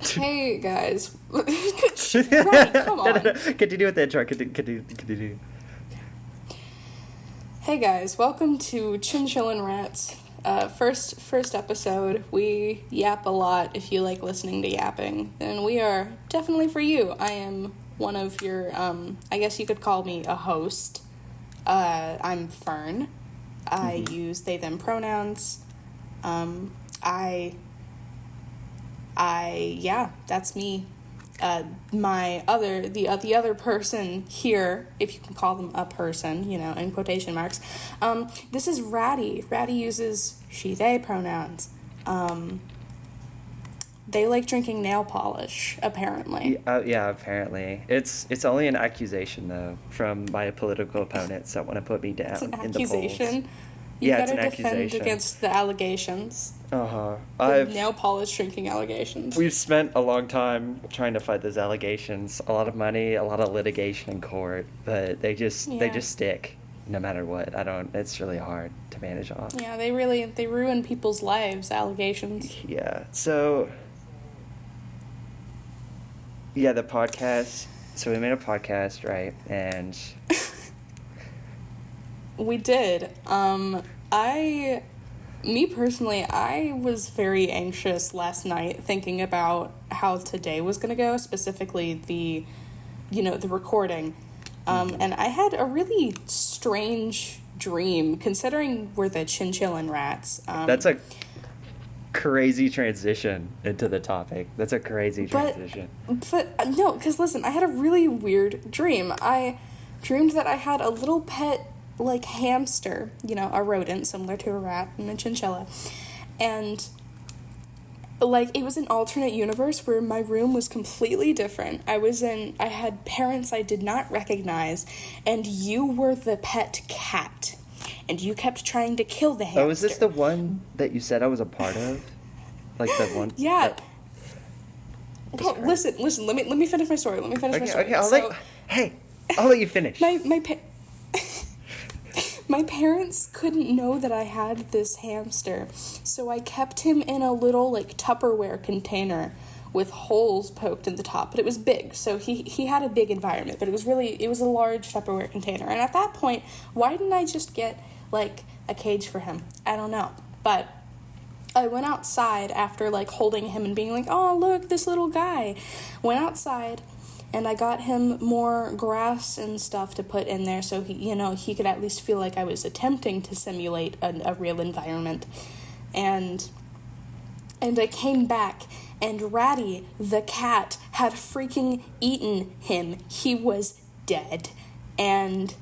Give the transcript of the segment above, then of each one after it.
Hey guys, right? Come on. No. Continue with the intro. Continue. Hey guys, welcome to Chinchillin Rats. First episode. We yap a lot. If you like listening to yapping, then we are definitely for you. I am one of your. I guess you could call me a host. I'm Fern. I use they them pronouns. Yeah, that's me. The other person here, if you can call them a person, in quotation marks. This is Ratty. Ratty uses she, they pronouns. They like drinking nail polish, apparently. Yeah, apparently. It's only an accusation, though, from my political opponents that want to put me down It's an in the polls. accusation. You Yeah, gotta it's an defend accusation. against the allegations. Uh-huh. The nail polish drinking allegations. We've spent a long time trying to fight those allegations. A lot of money, a lot of litigation in court, but they just stick no matter what. It's really hard to manage off. Yeah, they ruin people's lives, allegations. Yeah. So yeah, the podcast. So we made a podcast, right? And We did. Me personally, I was very anxious last night thinking about how today was going to go, specifically the recording. And I had a really strange dream, considering we're the Chinchillin Rats. That's a crazy transition into the topic. That's a crazy transition. But no, because listen, I had a really weird dream. I dreamed that I had a little pet, like, hamster, a rodent similar to a rat and a chinchilla. And, like, it was an alternate universe where my room was completely different. I had parents I did not recognize, and you were the pet cat. And you kept trying to kill the hamster. Oh, is this the one that you said I was a part of? Like the one? Yeah. Well, listen, let me finish my story. Okay, I'll let you finish. My parents couldn't know that I had this hamster, so I kept him in a little, like, Tupperware container with holes poked in the top, but it was big, so he had a big environment, but it was a large Tupperware container. And at that point, why didn't I just get, like, a cage for him? I don't know, but I went outside after, like, holding him and being like, oh, look, this little guy. Went outside, and I got him more grass and stuff to put in there so he could at least feel like I was attempting to simulate a real environment. And I came back, and Ratty, the cat, had freaking eaten him. He was dead. And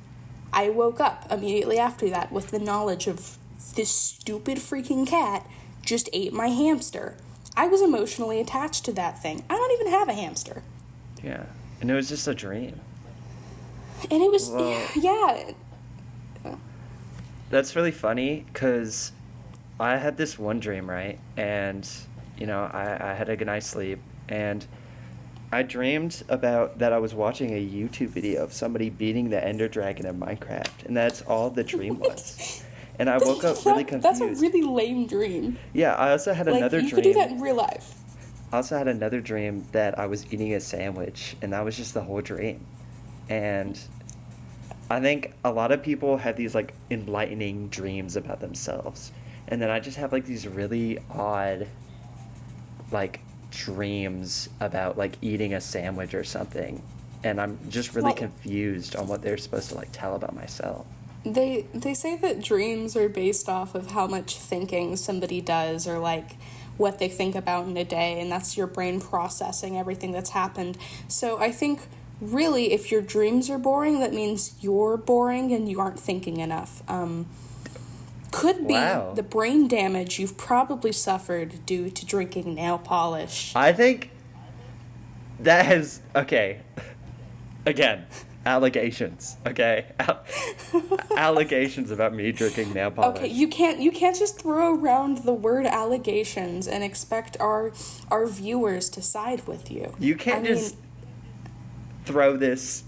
I woke up immediately after that with the knowledge of this stupid freaking cat just ate my hamster. I was emotionally attached to that thing. I don't even have a hamster. Yeah. And it was just a dream. And it was, yeah. That's really funny, because I had this one dream, right? And, I had a good night's sleep, and I dreamed about that I was watching a YouTube video of somebody beating the Ender Dragon in Minecraft, and that's all the dream was. And I woke up really confused. That's a really lame dream. Yeah, I also had another dream. You could do that in real life. I also had another dream that I was eating a sandwich, and that was just the whole dream. And I think a lot of people have these, like, enlightening dreams about themselves. And then I just have, like, these really odd, like, dreams about, like, eating a sandwich or something. And I'm just really confused on what they're supposed to, like, tell about myself. They say that dreams are based off of how much thinking somebody does, or, like, what they think about in a day, and that's your brain processing everything that's happened. So I think, really, if your dreams are boring, that means you're boring and you aren't thinking enough. Could be the brain damage you've probably suffered due to drinking nail polish. I think that is... Okay. Again, allegations, okay? Allegations about me drinking nail polish. Okay, you can't just throw around the word allegations and expect our viewers to side with you. You can't just throw this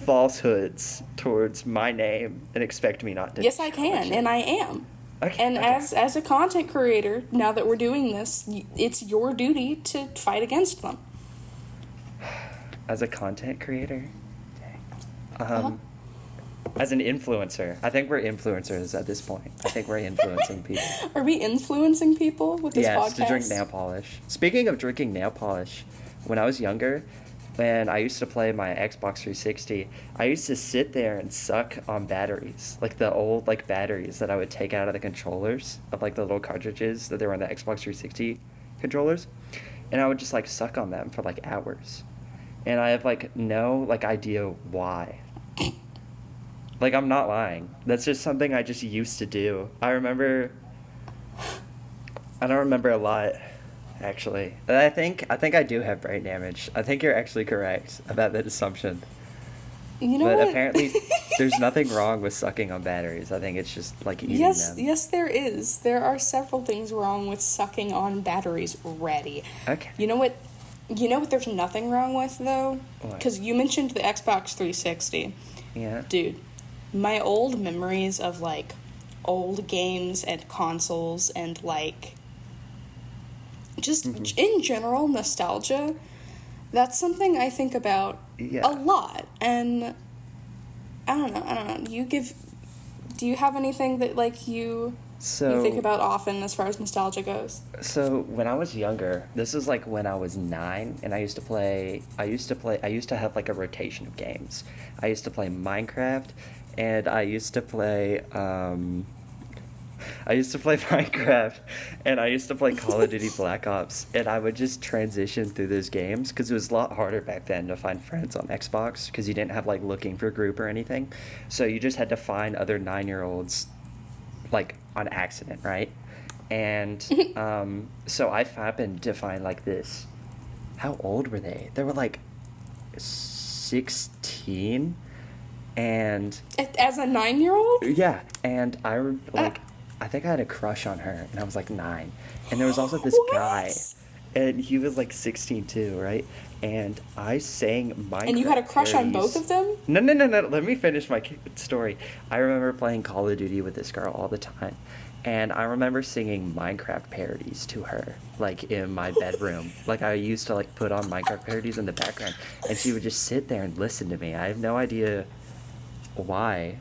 falsehoods towards my name and expect me not to. Yes, I can, and I am. Okay. And Okay. as a content creator, now that we're doing this, it's your duty to fight against them. As a content creator, Uh-huh. as an influencer, I think we're influencers at this point. I think we're influencing people. Are we influencing people with this Yes, podcast? to drink nail polish. Speaking of drinking nail polish, when I was younger, when I used to play my Xbox 360, I used to sit there and suck on batteries, like the old like batteries that I would take out of the controllers of like the little cartridges that they were on the Xbox 360 controllers, and I would just like suck on them for like hours, and I have like no like idea why. Like, I'm not lying. That's just something I just used to do. I don't remember a lot, actually. And I think I do have brain damage. I think you're actually correct about that assumption. You know But what? apparently, there's nothing wrong with sucking on batteries. I think it's just like eating them. Yes, there is. There are several things wrong with sucking on batteries ready. Okay. You know what? There's nothing wrong with though, What? because you mentioned the Xbox 360, Yeah. dude. My old memories of like old games and consoles and like just in general nostalgia. That's something I think about Yeah. a lot, and I don't know. Do you have anything that like you think about often as far as nostalgia goes? So when I was younger, this is like when I was 9, and I used to have like a rotation of games. I used to play Minecraft, and I used to play Minecraft, and I used to play Call of Duty Black Ops, and I would just transition through those games because it was a lot harder back then to find friends on Xbox because you didn't have like looking for group or anything. So you just had to find other 9-year-olds like on accident, right? And so I happened to find like this. How old were they? They were like 16, and As a 9-year-old? yeah, and I think I had a crush on her, and I was like 9. And there was also this What? guy, and he was like 16 too, right? And I sang Minecraft. And you had a crush on both of them? No. Let me finish my story. I remember playing Call of Duty with this girl all the time. And I remember singing Minecraft parodies to her, like in my bedroom. Like I used to like put on Minecraft parodies in the background, and she would just sit there and listen to me. I have no idea why.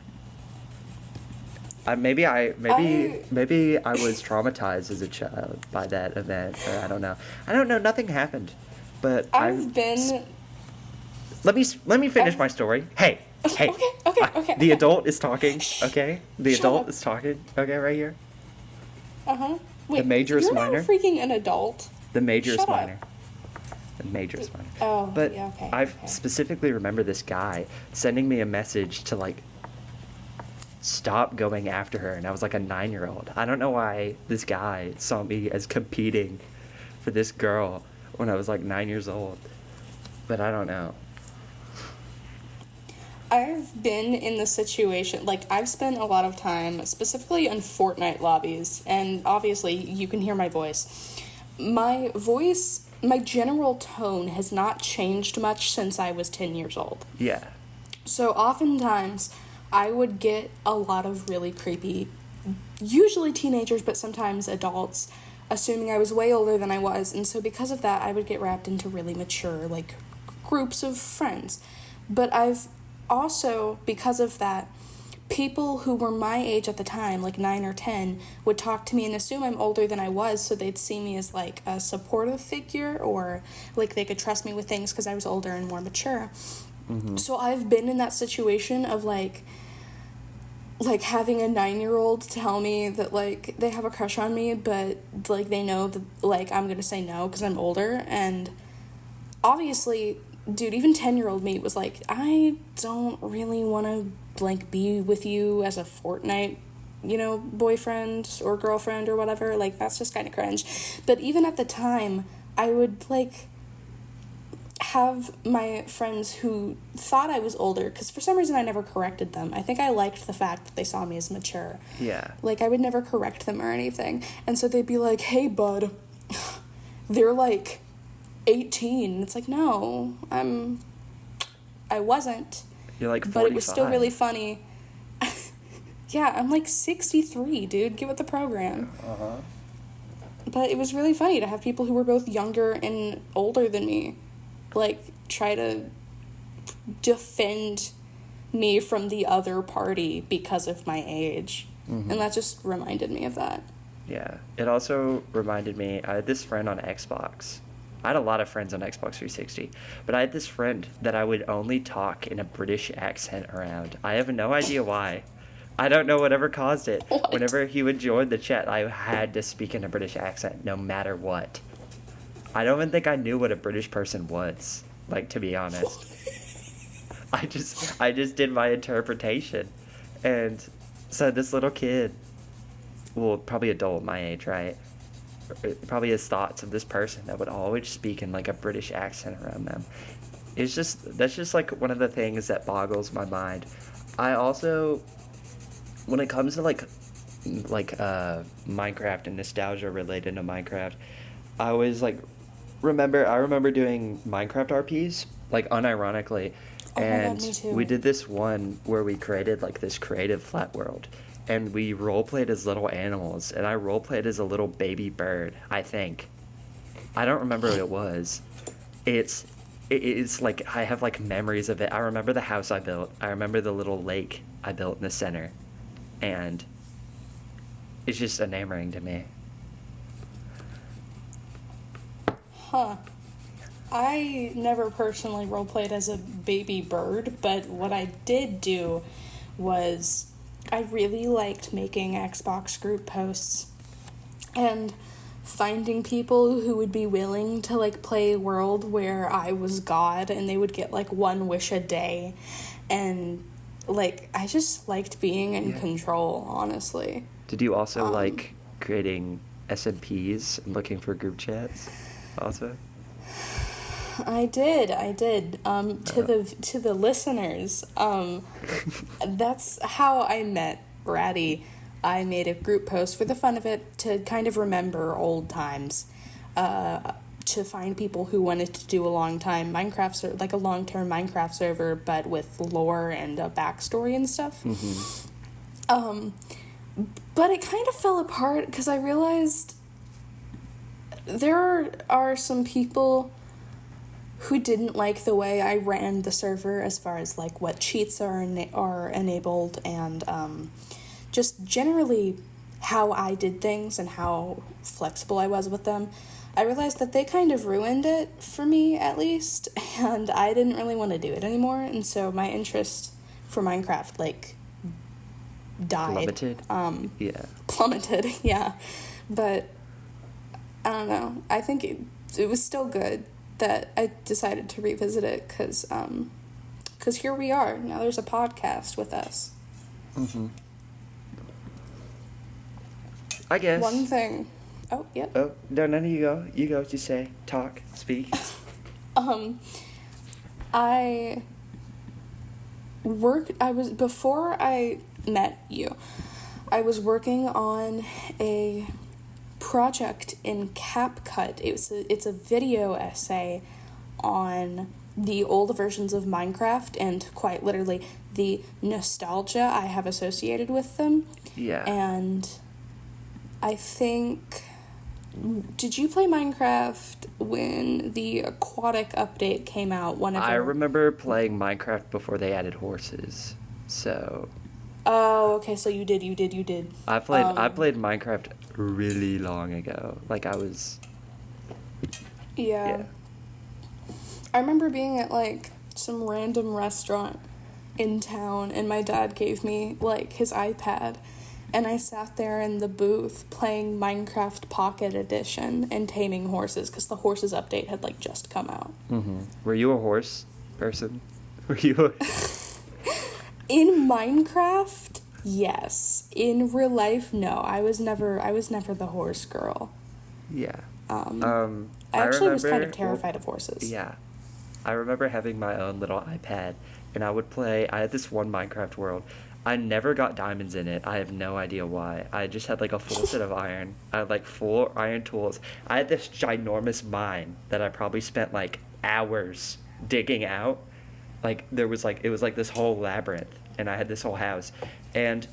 Maybe I was traumatized as a child by that event, or I don't know. Nothing happened, but I've been. Let me finish my story. Hey. Okay. The adult is talking. Okay, the Shut adult up. is talking. Okay, right here. Wait, The major is you're minor. not freaking an adult. The major is Shut up. minor. The major is minor. Oh, But yeah, okay. I okay. specifically remember this guy sending me a message to like stop going after her, and I was like a 9-year-old. I don't know why this guy saw me as competing for this girl when I was like 9 years old, but I don't know. I've been in the situation, like, I've spent a lot of time specifically in Fortnite lobbies, and obviously you can hear my voice. My general tone has not changed much since I was 10 years old. Yeah. So oftentimes I would get a lot of really creepy, usually teenagers, but sometimes adults, assuming I was way older than I was. And so because of that, I would get wrapped into really mature, like, groups of friends. But I've also, because of that, people who were my age at the time, like 9 or 10, would talk to me and assume I'm older than I was, so they'd see me as, like, a supportive figure, or, like, they could trust me with things because I was older and more mature. Mm-hmm. So I've been in that situation of, like having a 9-year-old tell me that, like, they have a crush on me, but, like, they know that, like, I'm gonna say no because I'm older. And obviously, dude, even 10-year-old me was like, I don't really want to, like, be with you as a Fortnite, boyfriend or girlfriend or whatever. Like, that's just kind of cringe. But even at the time, I would, like, have my friends who thought I was older, because for some reason I never corrected them. I think I liked the fact that they saw me as mature. Yeah. Like, I would never correct them or anything. And so they'd be like, hey, bud, they're, like, 18. It's like, no, I wasn't. You're like 45. But it was still really funny. Yeah, I'm like 63, dude. Get with the program. Uh-huh. But it was really funny to have people who were both younger and older than me, like, try to defend me from the other party because of my age. Mm-hmm. And that just reminded me of that. Yeah. It also reminded me, I had this friend on Xbox. I had a lot of friends on Xbox 360, but I had this friend that I would only talk in a British accent around. I have no idea why. I don't know whatever caused it. What? Whenever he would join the chat, I had to speak in a British accent, no matter what. I don't even think I knew what a British person was, like, to be honest. I just did my interpretation. And so this little kid, well, probably adult my age, right? Probably his thoughts of this person that would always speak in like a British accent around them. That's just like one of the things that boggles my mind. I also, when it comes to like Minecraft and nostalgia related to Minecraft, I always like I remember doing Minecraft RPs, like unironically. Oh my God, And me too. we did this one where we created like this creative flat world. And we role-played as little animals. And I role-played as a little baby bird, I think. I don't remember what it was. It's like, I have like memories of it. I remember the house I built. I remember the little lake I built in the center. And it's just enamoring to me. Huh. I never personally roleplayed as a baby bird, but what I did do was I really liked making Xbox group posts and finding people who would be willing to like play a world where I was God and they would get like one wish a day. And like I just liked being in control, honestly. Did you also like creating SMPs and looking for group chats also? I did. To the listeners, that's how I met Ratty. I made a group post for the fun of it to kind of remember old times, to find people who wanted to do a long-term Minecraft server, but with lore and a backstory and stuff. Mm-hmm. But it kind of fell apart because I realized there are some people who didn't like the way I ran the server as far as like what cheats are enabled and just generally how I did things and how flexible I was with them. I realized that they kind of ruined it for me, at least, and I didn't really want to do it anymore, and so my interest for Minecraft like died. Plummeted, yeah. But I don't know. I think it was still good that I decided to revisit it because here we are. Now there's a podcast with us. Mm-hmm. I guess. One thing. Oh, yep. Oh, no, none of you go. You go, just say, talk, speak. Before I met you, I was working on a project in CapCut. It's a video essay on the old versions of Minecraft and quite literally the nostalgia I have associated with them. Yeah. And I think, did you play Minecraft when the aquatic update came out? I remember playing Minecraft before they added horses, so. Oh, okay, so you did. I played Minecraft really long ago. Like I was. Yeah. I remember being at like some random restaurant in town and my dad gave me like his iPad and I sat there in the booth playing Minecraft Pocket Edition and taming horses because the horses update had like just come out. Mm-hmm. Were you a horse person? Were you In Minecraft, yes. In real life, no. I was never the horse girl. Yeah. I actually was kind of terrified of horses. Yeah. I remember having my own little iPad, and I had this one Minecraft world. I never got diamonds in it. I have no idea why. I just had like a full set of iron. I had like full iron tools. I had this ginormous mine that I probably spent like hours digging out. Like it was like this whole labyrinth, and I had this whole house. And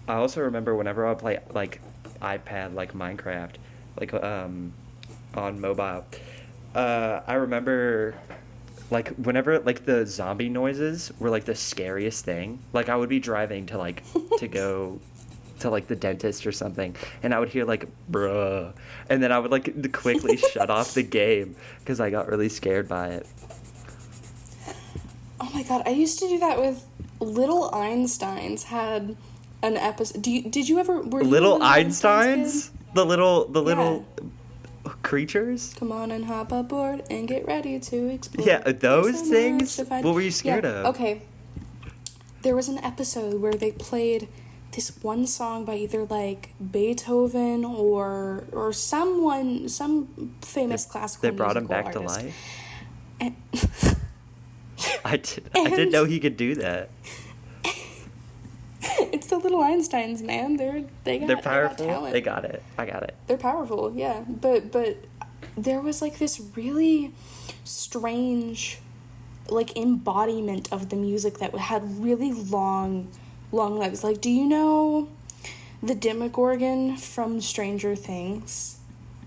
I also remember whenever I play like iPad, like Minecraft, like on mobile. I remember like whenever like the zombie noises were like the scariest thing. Like I would be driving to like to go to like the dentist or something, and I would hear like bruh, and then I would like quickly shut off the game because I got really scared by it. Oh my god, I used to do that with Little Einsteins had an episode. Did you ever were you a Little Little Einsteins Einsteins, the kid? Yeah. little creatures. Come on and hop aboard and get ready to explore. Yeah, There's those so much things. to find. What were you scared Yeah, of? okay. There was an episode where they played this one song by either like Beethoven or some famous classical They brought him musical back to artist. life. And, I didn't and know he could do that. it's the Little Einsteins, man. They got Powerful. talent. They got it. I got it. They're powerful, yeah. But there was like this really strange like embodiment of the music that had really long legs. Like, do you know the Demogorgon from Stranger Things?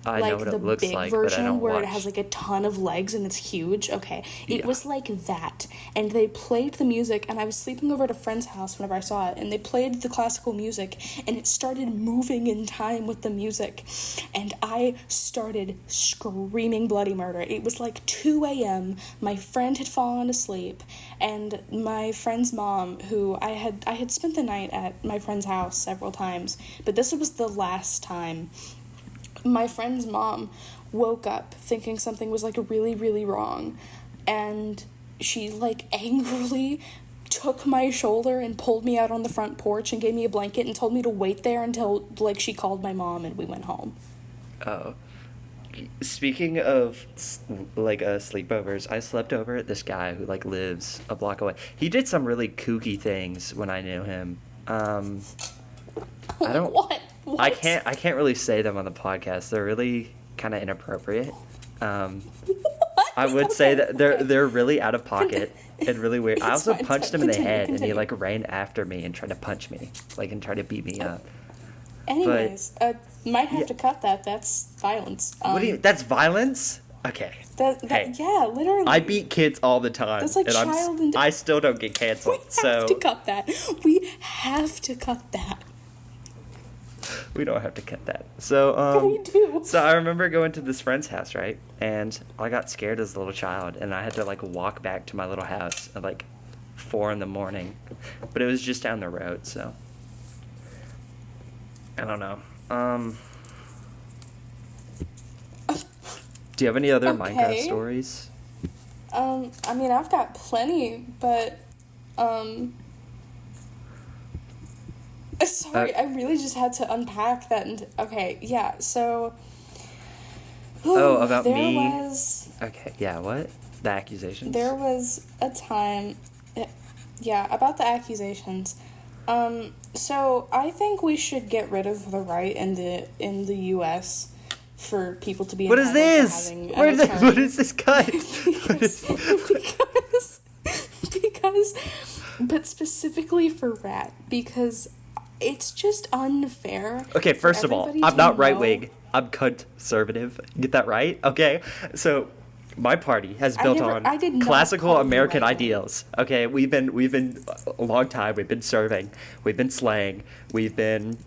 I Like know what the it looks big like, but I version don't where watch. it has like a ton of legs and it's huge. Okay, it Yeah. was like that, and they played the music. And I was sleeping over at a friend's house whenever I saw it, and they played the classical music, and it started moving in time with the music, and I started screaming bloody murder. It was like 2 a.m. My friend had fallen asleep, and my friend's mom, who I had spent the night at my friend's house several times, but this was the last time. My friend's mom woke up thinking something was like really, really wrong, and she like angrily took my shoulder and pulled me out on the front porch and gave me a blanket and told me to wait there until like she called my mom and we went home. Oh. Speaking of like sleepovers, I slept over at this guy who like lives a block away. He did some really kooky things when I knew him. I don't. What? I can't really say them on the podcast. They're really kind of inappropriate. I would say that they're really out of pocket and really weird. I It's also fine, punched him in the continue, head, and he continue. like ran after me and tried to punch me, like and tried to beat me up. Anyways, might have Yeah. to cut that. That's violence. What do you? That's violence. Okay. Hey. Yeah, literally. I beat kids all the time, That's like and child and- I still don't get We canceled. have So to cut that. We have to cut that. we don't have to cut that. So We do. So I remember going to this friend's house, right? And I got scared as a little child, and I had to like walk back to my little house at like 4 a.m. But it was just down the road, so I don't know. Do you have any other Minecraft Okay. stories? I mean, I've got plenty, but, sorry, I really just had to unpack that. And okay, yeah, so. Oh, about there me? Was, Okay, yeah, what? The accusations? there was a time. Yeah, about the accusations. So I think we should get rid of the right in the U.S. for people to be What is entitled to this? having an What attorney. is this cut? because but specifically for rat, because it's just unfair. Okay, for first of all, everybody I'm to not right know- wing. I'm conservative. Get that right? Okay. So my party has I built never- on I did not classical call you American right-wing. ideals. Okay, we've been a long time. We've been serving. We've been slaying. We've been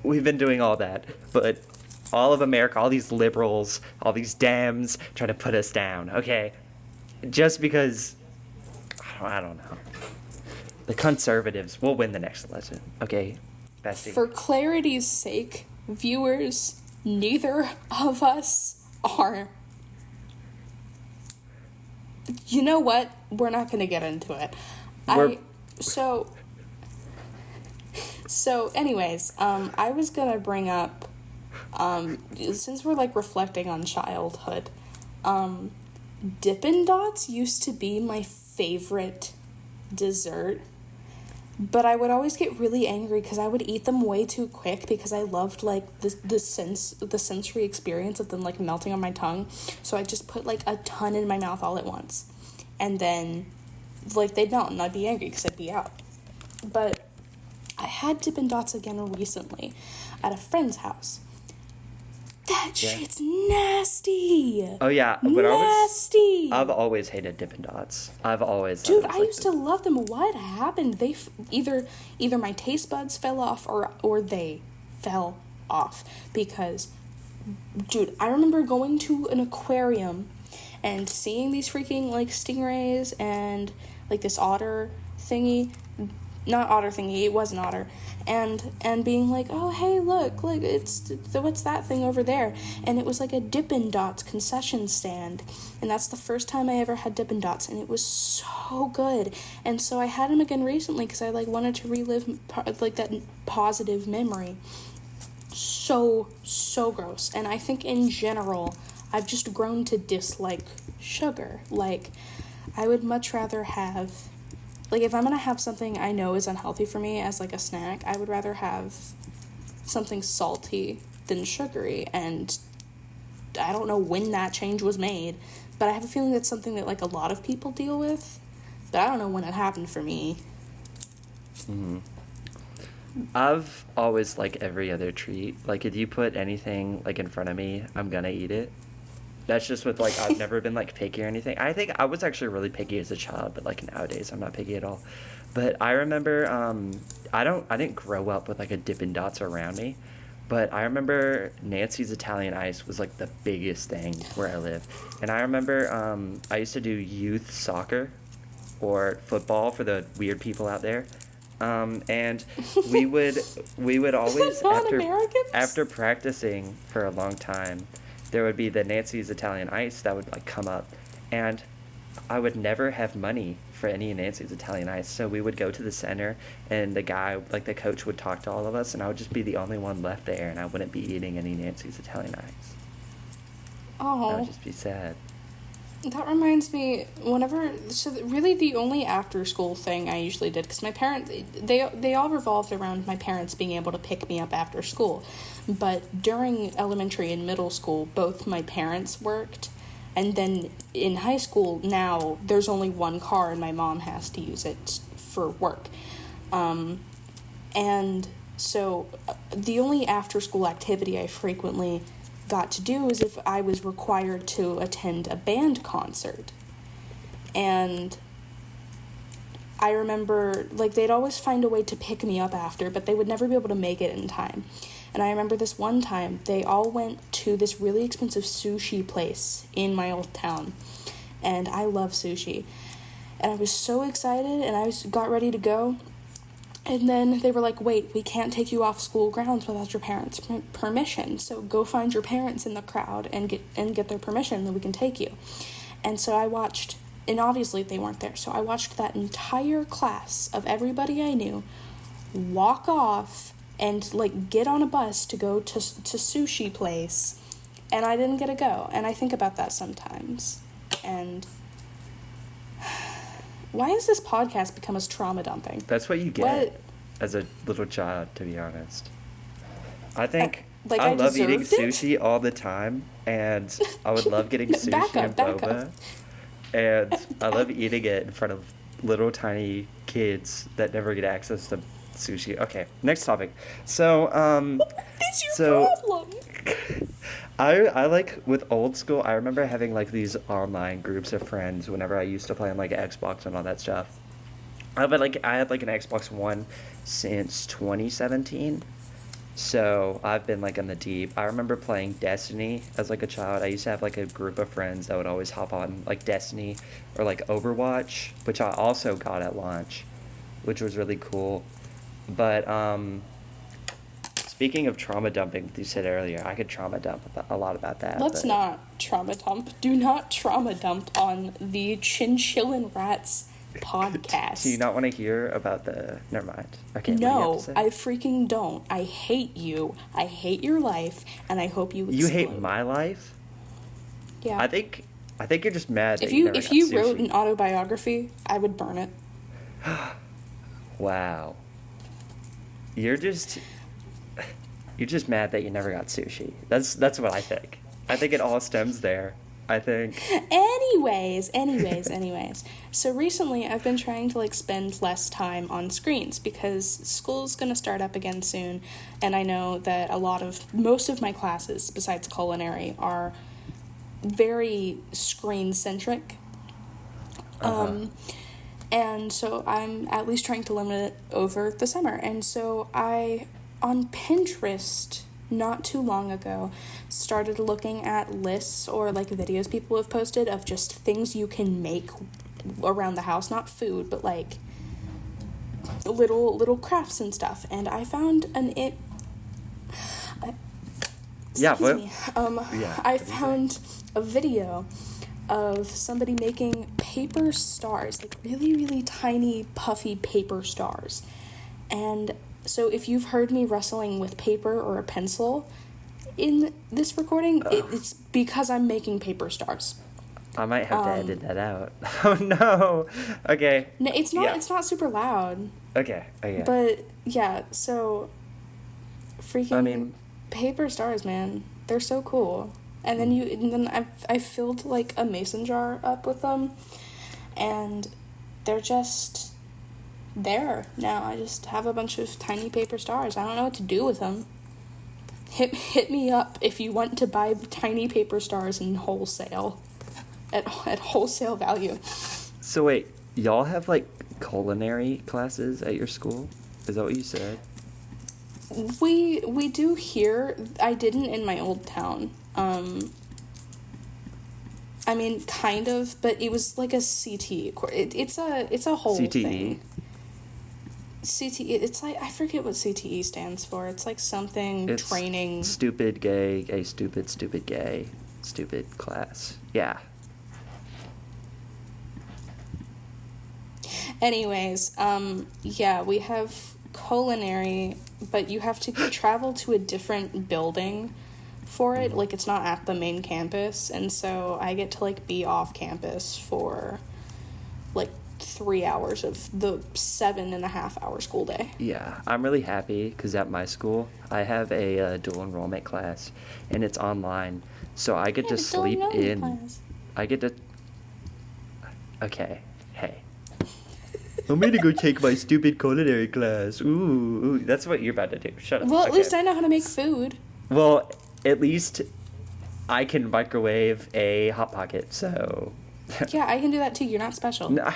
doing all that. But all of America, all these liberals, all these Dems trying to put us down. Okay, just because I don't know. The conservatives will win the next election. Okay, bestie. For clarity's sake, viewers, neither of us are. You know what? We're not going to get into it. We're- So anyways, I was going to bring up, since we're like reflecting on childhood, Dippin' Dots used to be my favorite dessert. But I would always get really angry because I would eat them way too quick because I loved like the sensory experience of them like melting on my tongue. So I just put like a ton in my mouth all at once, and then like they'd melt and I'd be angry because I'd be out. But I had Dippin' Dots again recently at a friend's house. That shit's nasty. Oh yeah, nasty. I've always hated Dippin' Dots. I've always. Dude, I used to love them. What happened? They either my taste buds fell off or they fell off because, dude, I remember going to an aquarium and seeing these freaking like stingrays and like this otter thingy. Not otter thingy, it was an otter, and being like, oh hey, look, it's what's that thing over there? And it was like a Dippin' Dots concession stand, and that's the first time I ever had Dippin' Dots, and it was so good. And so I had them again recently because I like wanted to relive like that positive memory. So gross. And I think in general I've just grown to dislike sugar. Like, I would much rather have, like, if I'm gonna have something I know is unhealthy for me as, like, a snack, I would rather have something salty than sugary, and I don't know when that change was made, but I have a feeling that's something that, like, a lot of people deal with, but I don't know when it happened for me. Mm-hmm. I've always liked every other treat. Like, if you put anything, like, in front of me, I'm gonna eat it. That's just with, like, I've never been, like, picky or anything. I think I was actually really picky as a child, but, like, nowadays I'm not picky at all. But I remember, I didn't grow up with, like, a Dippin' Dots around me, but I remember Nancy's Italian Ice was, like, the biggest thing where I live. And I remember, I used to do youth soccer or football for the weird people out there. And we would always, after practicing for a long time, there would be the Nancy's Italian Ice that would, like, come up, and I would never have money for any Nancy's Italian Ice, so we would go to the center, and the guy, like, the coach would talk to all of us, and I would just be the only one left there, and I wouldn't be eating any Nancy's Italian Ice. Oh. I would just be sad. That reminds me, really the only after-school thing I usually did, because my parents, they all revolved around my parents being able to pick me up after school, but during elementary and middle school, both my parents worked, and then in high school, now, there's only one car, and my mom has to use it for work, and so the only after-school activity I frequently got to do is if I was required to attend a band concert. And I remember, like, they'd always find a way to pick me up after, but they would never be able to make it in time. And I remember this one time, they all went to this really expensive sushi place in my old town. And I love sushi. And I was so excited, and I got ready to go. And then they were like, wait, we can't take you off school grounds without your parents' permission. So go find your parents in the crowd and get their permission, then we can take you. And so I watched, and obviously they weren't there, so I watched that entire class of everybody I knew walk off and, like, get on a bus to go to sushi place. And I didn't get to go. And I think about that sometimes. And why has this podcast become as trauma dumping? That's what you get as a little child, to be honest. I think I love eating sushi all the time, and I would love getting sushi and boba. And I love eating it in front of little tiny kids that never get access to sushi. Okay, next topic. So, what is your problem? I like, with old school, I remember having, like, these online groups of friends whenever I used to play on, like, Xbox and all that stuff. I had like an Xbox One since 2017, so I've been, like, in the deep. I remember playing Destiny as, like, a child. I used to have, like, a group of friends that would always hop on, like, Destiny or, like, Overwatch, which I also got at launch, which was really cool. But, speaking of trauma dumping, you said earlier, I could trauma dump a lot about that. Let's not trauma dump. Do not trauma dump on the Chinchillin Rats podcast. Do you not want to hear about the... Never mind. Okay. No, I freaking don't. I hate you. I hate your life, and I hope you explode. You hate my life? Yeah. I think you're just mad that if you wrote an autobiography, I would burn it. Wow. You're just mad that you never got sushi. That's what I think. I think it all stems there. I think. Anyways. So recently I've been trying to like spend less time on screens because school's going to start up again soon, and I know that most of my classes besides culinary are very screen centric. And so I'm at least trying to limit it over the summer. And so I, on Pinterest, not too long ago, started looking at lists or like videos people have posted of just things you can make around the house, not food, but like little crafts and stuff. And I found I found a video of somebody making paper stars, like really, really tiny, puffy paper stars. And so if you've heard me wrestling with paper or a pencil in this recording, it's because I'm making paper stars. I might have to edit that out. Oh no. Okay. No, it's not. Yeah. It's not super loud. Okay. But yeah, so freaking paper stars, man. They're so cool. And then I filled like a mason jar up with them, and they're just there now. I just have a bunch of tiny paper stars. I don't know what to do with them. Hit me up if you want to buy tiny paper stars in wholesale, at wholesale value. So wait, y'all have like culinary classes at your school? Is that what you said? We do here. I didn't in my old town. I mean, kind of, but it was like a CTE course. It's a whole CTE. thing. CTE. It's like, I forget what CTE stands for. It's like something it's training. Stupid gay stupid gay stupid class. Yeah. Anyways, yeah, we have culinary, but you have to travel to a different building for it. Like, it's not at the main campus, and so I get to like be off campus for like 3 hours of the 7.5-hour school day. Yeah, I'm really happy because at my school I have a dual enrollment class, and it's online, so I get to sleep in. Class. I get to. Okay, hey. I'm gonna go take my stupid culinary class. Ooh, that's what you're about to do. Shut up. Well, at least I know how to make food. Well, at least I can microwave a Hot Pocket, so... Yeah, I can do that too. You're not special. No,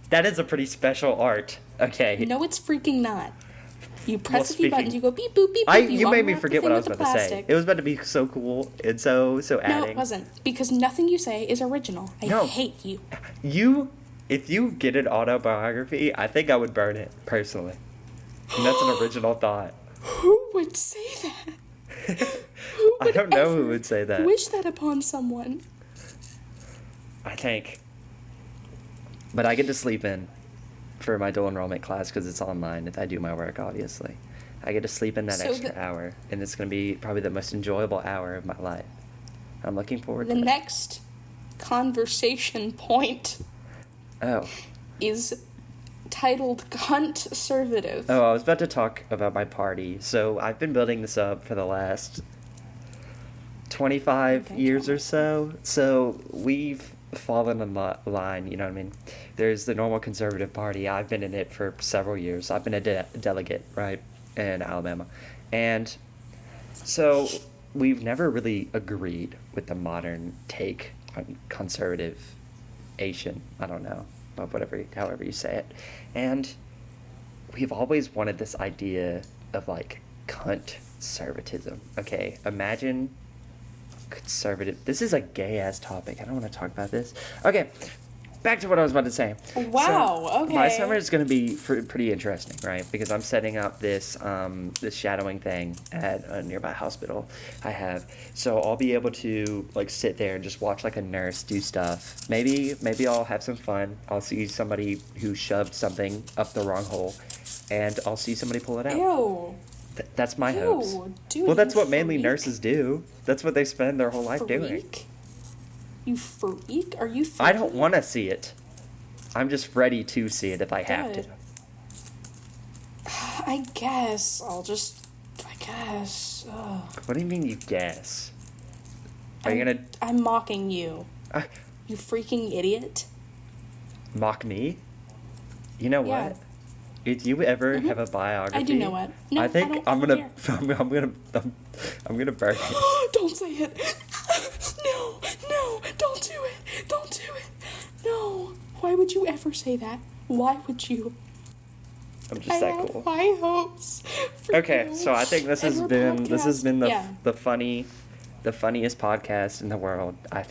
that is a pretty special art. Okay. No, it's freaking not. You press a few buttons, you go beep, boop, beep, boop. You made me forget what I was about to say. It was about to be so cool and so adding. No, it wasn't. Because nothing you say is original. I hate you. If you get an autobiography, I think I would burn it, personally. And that's an original thought. Who would say that? I don't know who would say that. Wish that upon someone. I think. But I get to sleep in for my dual enrollment class because it's online if I do my work, obviously. I get to sleep in that extra hour, and it's going to be probably the most enjoyable hour of my life. I'm looking forward to it. The next conversation point is titled Conservative. Oh, I was about to talk about my party. So I've been building this up for the last 25 years or so. So we've fallen in line, you know what I mean? There's the normal conservative party. I've been in it for several years. I've been a delegate, right, in Alabama. And so we've never really agreed with the modern take on conservative Asian, I don't know, but however you say it. And we've always wanted this idea of like conservatism. Okay, imagine conservative. This is a gay ass topic. I don't want to talk about this. Okay, back to what I was about to say. Wow. So, okay. My summer is going to be pretty interesting, right? Because I'm setting up this this shadowing thing at a nearby hospital I have. So I'll be able to like sit there and just watch like a nurse do stuff. Maybe I'll have some fun. I'll see somebody who shoved something up the wrong hole, and I'll see somebody pull it out. Ew. That's my hopes. Dude, well, that's what mainly nurses do. That's what they spend their whole life doing. You freak? Are you freaking? I don't want to see it. I'm just ready to see it if I have to. I guess. I guess. Ugh. What do you mean you guess? Are you gonna... I'm mocking you. Uh, You freaking idiot. mock me? You know Yeah. what? If you ever have a biography, I do know what. No, I think I I'm don't gonna, care. I'm gonna burn it. Don't say it. No, no, don't do it. Don't do it. No. Why would you ever say that? Why would you? I'm just I that had cool. high hopes for Okay, you so I think this and has our been podcast. Yeah. the funniest podcast in the world. I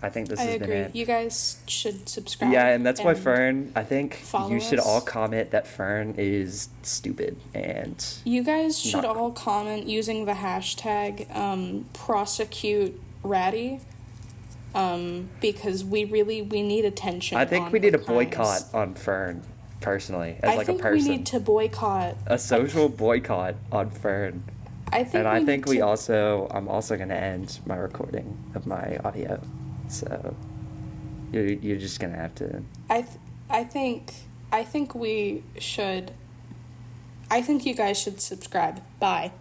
think this I has been agree. it. You guys should subscribe. Yeah, and that's why and Fern, I think follow you should all us. comment that Fern is stupid and You guys should not all comment using the hashtag prosecute Ratty, because we need attention. I think on we need her a boycott crimes. on Fern, personally, as I like think a person. we need to boycott A social boycott on Fern. I think And I we think need to, I'm also going to end my recording of my audio. So you're just going to have to. I think we should. I think you guys should subscribe. Bye.